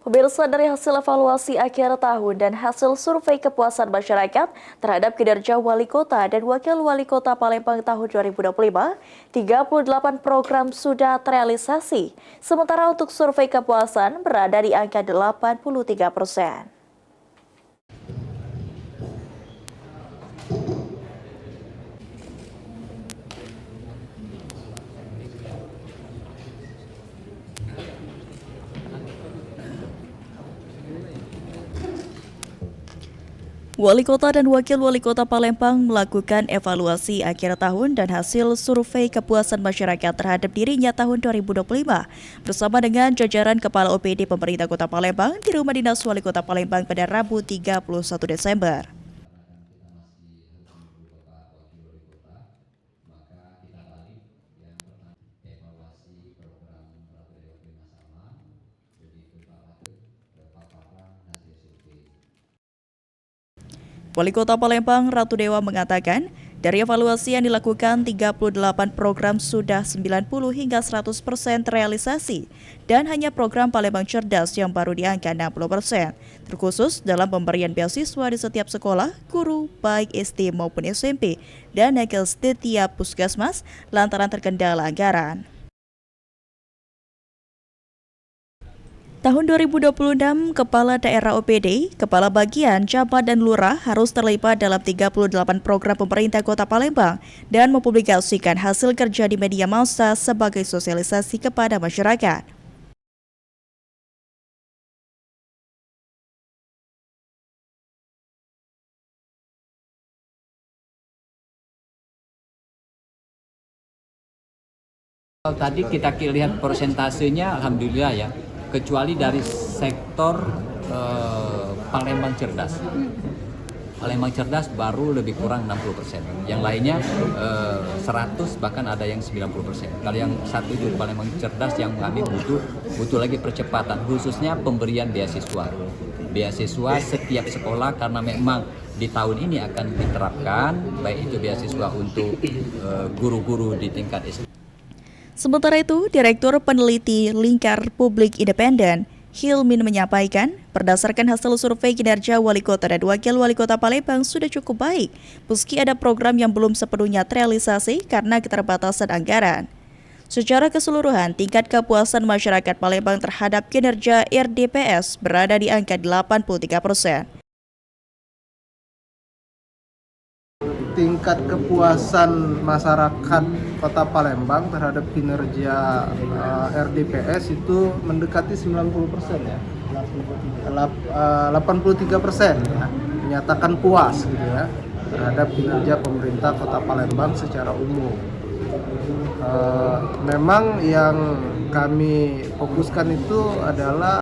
Pemirsa, dari hasil evaluasi akhir tahun dan hasil survei kepuasan masyarakat terhadap kinerja wali kota dan wakil wali kota Palembang tahun 2025, 38 program sudah terrealisasi. Sementara untuk survei kepuasan berada di angka 83%. Wali Kota dan Wakil Wali Kota Palembang melakukan evaluasi akhir tahun dan hasil survei kepuasan masyarakat terhadap dirinya tahun 2025 bersama dengan jajaran Kepala OPD Pemerintah Kota Palembang di Rumah Dinas Wali Kota Palembang pada Rabu 31 Desember. Wali Kota Palembang Ratu Dewa mengatakan, dari evaluasi yang dilakukan 38 program sudah 90 hingga 100% terrealisasi dan hanya program Palembang Cerdas yang baru di angka 60%, terkhusus dalam pemberian beasiswa di setiap sekolah, guru, baik SD maupun SMP, dan nakes di tiap puskesmas lantaran terkendala anggaran. Tahun 2026, Kepala Daerah OPD, Kepala Bagian, Camat, dan Lurah harus terlibat dalam 38 program pemerintah Kota Palembang dan mempublikasikan hasil kerja di media massa sebagai sosialisasi kepada masyarakat. Tadi kita lihat persentasenya, alhamdulillah ya, kecuali dari sektor Palembang Cerdas. Palembang Cerdas baru lebih kurang 60%. Yang lainnya 100, bahkan ada yang 90%. Kalau yang satu itu Palembang Cerdas yang kami butuh lagi percepatan, khususnya pemberian beasiswa. Beasiswa setiap sekolah karena memang di tahun ini akan diterapkan, baik itu beasiswa untuk guru-guru di tingkat SD. Sementara itu, Direktur Peneliti Lingkar Publik Independen, Hilmin menyampaikan, berdasarkan hasil survei kinerja Wali Kota dan Wakil Wali Kota Palembang sudah cukup baik, meski ada program yang belum sepenuhnya terrealisasi karena keterbatasan anggaran. Secara keseluruhan, tingkat kepuasan masyarakat Palembang terhadap kinerja RDPS berada di angka 83%. Tingkat kepuasan masyarakat Kota Palembang terhadap kinerja RDPS itu mendekati 90% ya, 83% ya, menyatakan puas gitu ya terhadap kinerja pemerintah Kota Palembang secara umum. Memang yang kami fokuskan itu adalah